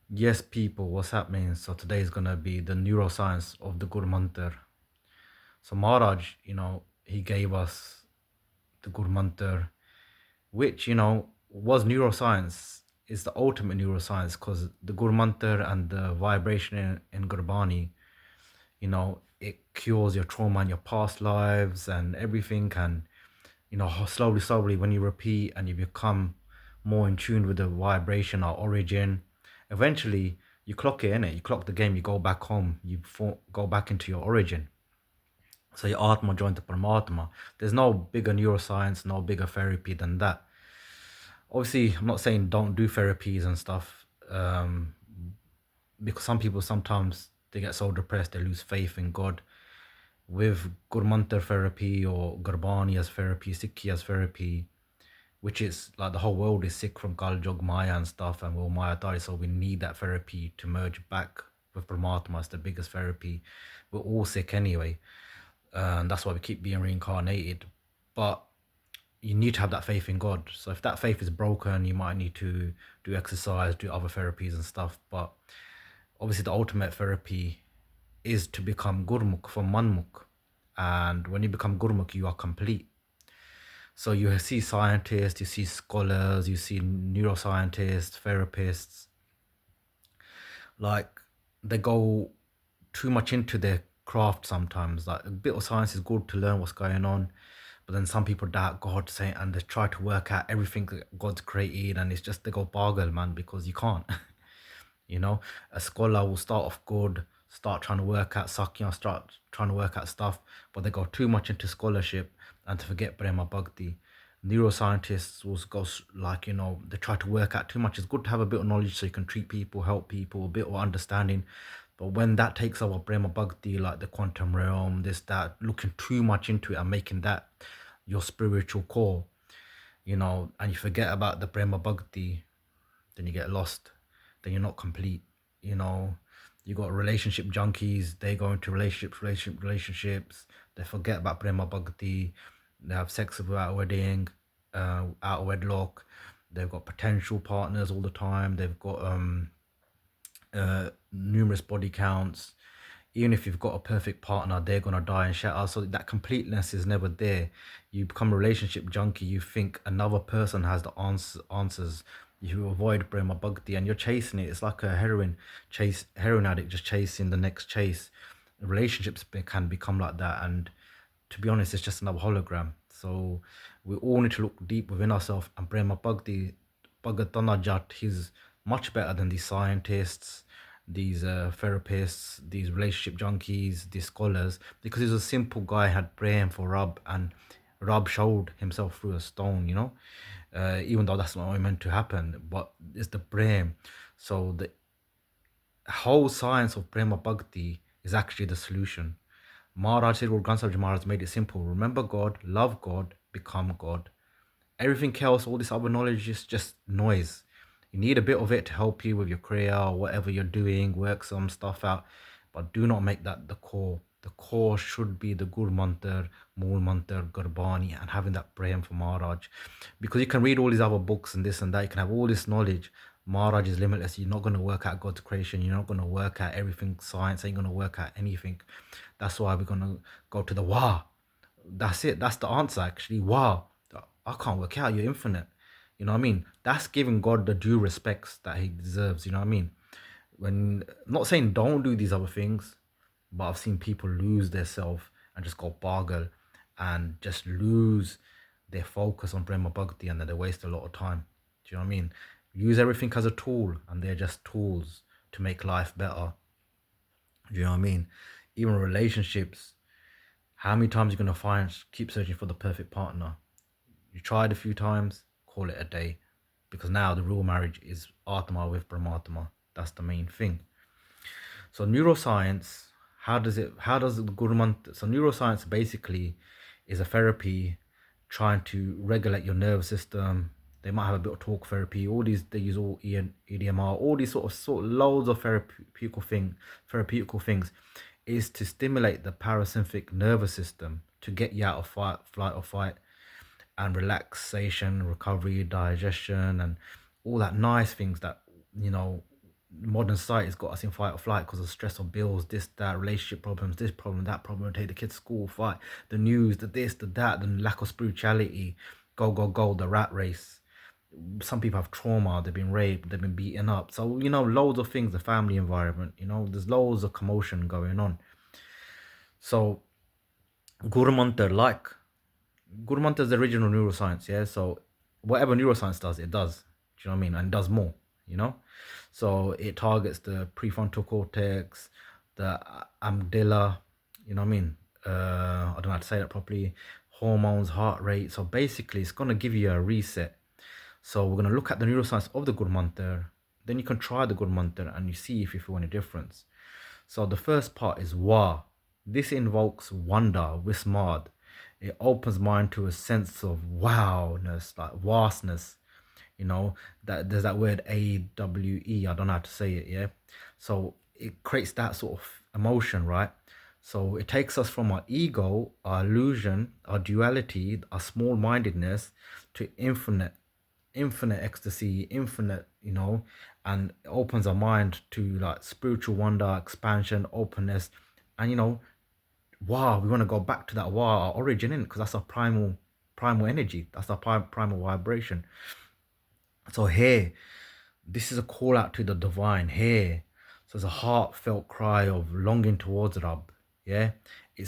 Yes, people, what's happening? So today is gonna be the neuroscience of the Gurmantar. So Maharaj, he gave us the Gurmantar, which was neuroscience. Is the ultimate neuroscience because the Gurmantar and the vibration in Gurbani, it cures your trauma and your past lives and everything. And slowly, slowly, when you repeat and you become more in tune with the vibration or origin, eventually you clock it in it. You clock the game. You go back home. Go back into your origin. So your Atma joined the Paramatma. There's no bigger neuroscience, no bigger therapy than that. Obviously, I'm not saying don't do therapies and stuff, because some people sometimes they get so depressed they lose faith in God. With Gurmantar therapy or Gurbani as therapy, Sikhi as therapy, which is like the whole world is sick from Kal Jog Maya and stuff, and we're Maya Tari, so we need that therapy to merge back with Paramatma. It's the biggest therapy. We're all sick anyway, and that's why we keep being reincarnated. But you need to have that faith in God. So if that faith is broken, you might need to do exercise, do other therapies and stuff. But obviously, the ultimate therapy is to become Gurmukh from Manmukh. And when you become Gurmukh, you are complete. So you see scientists, you see scholars, you see neuroscientists, therapists, like they go too much into their craft sometimes. Like a bit of science is good to learn what's going on, but then some people doubt God, saying, and they try to work out everything that God's created, and it's just they go bargain, man, because you can't. A scholar will start off good, start trying to work out Sakya, start trying to work out stuff, but they go too much into scholarship and to forget Prema Bhakti. Neuroscientists will go like, they try to work out too much. It's good to have a bit of knowledge so you can treat people, help people, a bit of understanding. But when that takes over Prema Bhakti, like the quantum realm, this, that, looking too much into it and making that your spiritual core, and you forget about the Prema Bhakti, then you get lost, then you're not complete. You know, you got relationship junkies, they go into relationships, they forget about Prema Bhakti, they have sex without a wedding, out of wedlock, they've got potential partners all the time, they've got numerous body counts. Even if you've got a perfect partner, they're gonna die and shatter. So that completeness is never there. You become a relationship junkie. You think another person has the answers. You avoid Brahma Bhakti and you're chasing it. It's like a heroin addict just chasing the next chase. Relationships can become like that, and to be honest, it's just another hologram. So we all need to look deep within ourselves. And Brahma Bhakti, Bhagatanajat, Jat, he's much better than these scientists, these therapists, these relationship junkies, these scholars, because he's a simple guy, had praying for Rab, and Rab showed himself through a stone, even though that's not meant to happen, but it's the brain. So the whole science of Prema Bhakti is actually the solution. Maharaj said, Granth Sahib Ji Maharaj made it simple. Remember God, love God, become God. Everything else, all this other knowledge is just noise. You need a bit of it to help you with your career or whatever you're doing, work some stuff out, but do not make that the core. The core should be the Gur Mantar, Mool Mantar, Gurbani, and having that Prayam for Maharaj. Because you can read all these other books and this and that, you can have all this knowledge. Maharaj is limitless. You're not going to work out God's creation. You're not going to work out everything. Science ain't going to work out anything. That's why we're going to go to the Wa. That's it. That's the answer, actually. Wow. I can't work out. You're infinite. You know what I mean? That's giving God the due respects that he deserves. You know what I mean? When I'm not saying don't do these other things, but I've seen people lose their self and just go bargle and just lose their focus on Brahma Bhakti, and then they waste a lot of time. Do you know what I mean? Use everything as a tool, and they're just tools to make life better. Do you know what I mean? Even relationships, how many times are you gonna keep searching for the perfect partner? You tried a few times, call it a day. Because now the real marriage is Atma with Brahmatma. That's the main thing. So neuroscience, how does the Gurmantar, so neuroscience basically is a therapy trying to regulate your nervous system. They might have a bit of talk therapy, all these, they use all EDMR, all these sort of loads of therapeutical things is to stimulate the parasympathetic nervous system to get you out of flight or fight, and relaxation, recovery, digestion, and all that nice things that, you know, modern society's got us in fight or flight because of stress of bills, this, that, relationship problems, this problem, that problem, take the kids to school, fight, the news, the this, the that, the lack of spirituality, go, go, go, the rat race. Some people have trauma, they've been raped, they've been beaten up. So, loads of things, the family environment, there's loads of commotion going on. So, Gurmantar, Gurmantar is the original neuroscience, yeah? So, whatever neuroscience does, it does. Do you know what I mean? And it does more, you know? So, it targets the prefrontal cortex, the amygdala, you know what I mean? I don't know how to say that properly. Hormones, heart rate. So, basically, it's going to give you a reset. So we're going to look at the neuroscience of the Gurmantar. Then you can try the Gurmantar and you see if you feel any difference. So the first part is Wa. This invokes wonder, Wismad. It opens mind to a sense of wowness, like vastness. That there's that word AWE. I don't know how to say it, yeah? So it creates that sort of emotion, right? So it takes us from our ego, our illusion, our duality, our small-mindedness to infinite ecstasy, infinite, and it opens our mind to like spiritual wonder, expansion, openness, and wow, we want to go back to that wow, our origin, in because that's our primal energy, that's our primal vibration. So here, this is a call out to the divine here. So it's a heartfelt cry of longing towards Rab. Yeah. It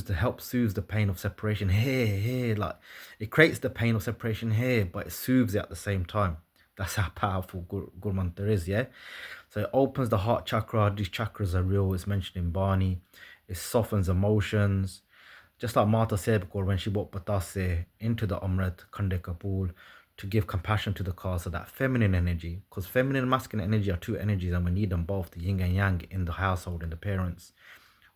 helps soothes the pain of separation here. Like it creates the pain of separation here, but it soothes it at the same time. That's how powerful Gurmantar is, yeah? So it opens the heart chakra. These chakras are real. It's mentioned in Bani. It softens emotions. Just like Mata Sebkor when she brought Patase into the Amrit Khande Kapoor to give compassion to the cause of that feminine energy. Because feminine and masculine energy are two energies and we need them both, the yin and yang in the household, in the parents.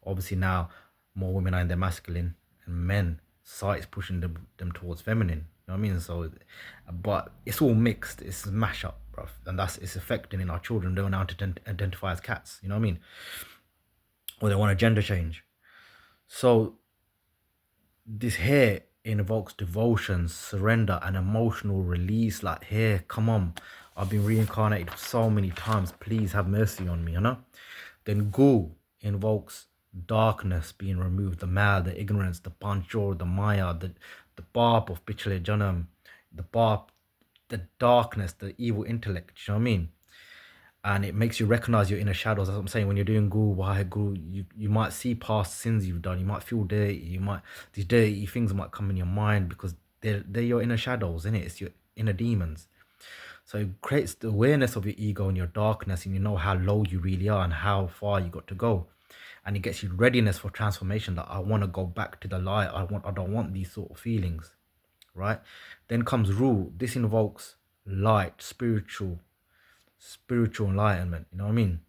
Obviously now more women are in their masculine and men, society is pushing them towards feminine. You know what I mean? So, but it's all mixed. It's a mashup, bruv. And it's affecting in our children. They want to identify as cats. You know what I mean? Or they want a gender change. So this here invokes devotion, surrender, and emotional release. Like, here, come on. I've been reincarnated so many times. Please have mercy on me, Then Gu invokes darkness being removed, the mal, the ignorance, the panchor, the maya, the barb of Pichale Janam, the barb, the darkness, the evil intellect. You know what I mean? And it makes you recognize your inner shadows. That's what I'm saying. When you're doing Guru, you might see past sins you've done. You might feel dirty. These dirty things might come in your mind because they're your inner shadows, innit? It's your inner demons. So it creates the awareness of your ego and your darkness, and you know how low you really are and how far you got to go. And it gets you readiness for transformation. That I want to go back to the light. I don't want these sort of feelings, right? Then comes Ru. This invokes light, spiritual enlightenment. You know what I mean?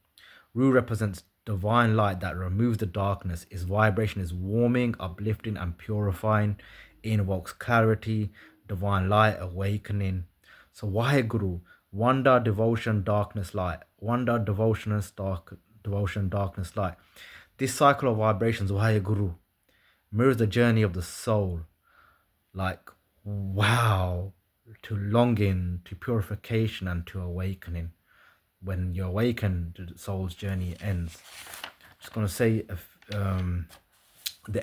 Ru represents divine light that removes the darkness. Its vibration is warming, uplifting, and purifying. It invokes clarity, divine light, awakening. So Waheguru, wonder, devotion, darkness, light. Wonder, devotion, darkness, light. This cycle of vibrations, Waheguru, mirrors the journey of the soul. Like, wow, to longing, to purification, and to awakening. When you awaken, the soul's journey ends. Just gonna say, the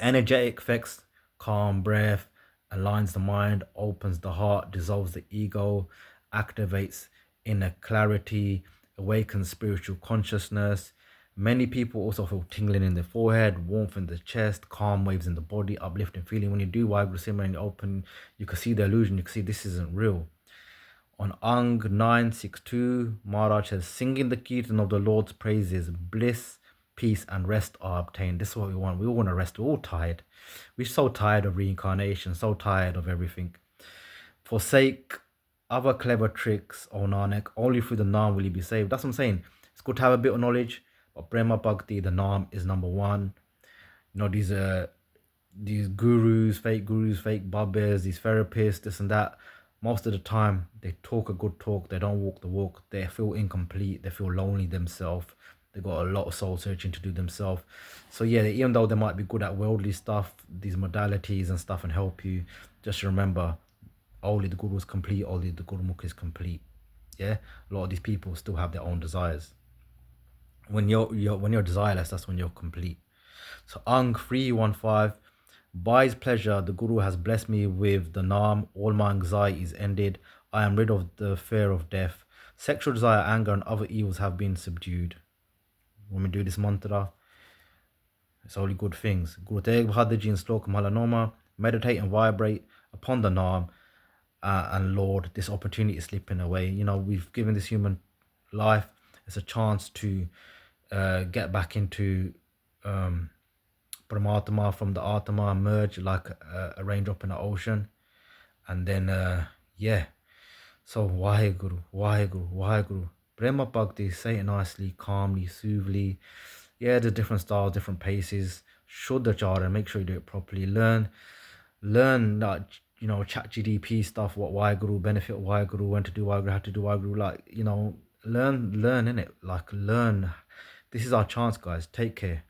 energetic effects: calm breath, aligns the mind, opens the heart, dissolves the ego, activates inner clarity, awakens spiritual consciousness. Many people also feel tingling in the forehead, warmth in the chest, calm waves in the body, uplifting feeling. When you do Vibra and you open, you can see the illusion, you can see this isn't real. On Ang 962, Maharaj says, singing the Kirtan of the Lord's praises, bliss, peace, and rest are obtained. This is what we want. We all want to rest. We're all tired. We're so tired of reincarnation, so tired of everything. Forsake other clever tricks, O Nanak. Only through the Naam will you be saved. That's what I'm saying. It's good to have a bit of knowledge, but Brahma Bhakti, the Naam, is number one. These gurus, fake babbas, these therapists, this and that. Most of the time, they talk a good talk. They don't walk the walk. They feel incomplete. They feel lonely themselves. They got a lot of soul searching to do themselves. So yeah, even though they might be good at worldly stuff, these modalities and stuff, and help you, just remember, only the Guru is complete. Only the Gurmukh is complete. Yeah, a lot of these people still have their own desires. When you're desireless, that's when you're complete. So Ang 315, by his pleasure, the Guru has blessed me with the Naam. All my anxiety is ended. I am rid of the fear of death. Sexual desire, anger, and other evils have been subdued. When we do this mantra, it's only good things. Guru Tegh Bahadur Ji and Sloka Malanoma, meditate and vibrate upon the Naam. And Lord, this opportunity is slipping away. You know, we've given this human life. It's a chance to get back into Paramatma from the Atma, merge like a raindrop in the ocean. And then, yeah. So, Waheguru, Waheguru, Waheguru. Prema Bhakti, say it nicely, calmly, soothly. Yeah, there's different styles, different paces. Shuddhacharya, make sure you do it properly. Learn that, you know, chat GDP stuff, what Waheguru, benefit of Waheguru, when to do Waheguru, how to do Waheguru. Like, you know, learn in it. Like, learn. This is our chance, guys. Take care.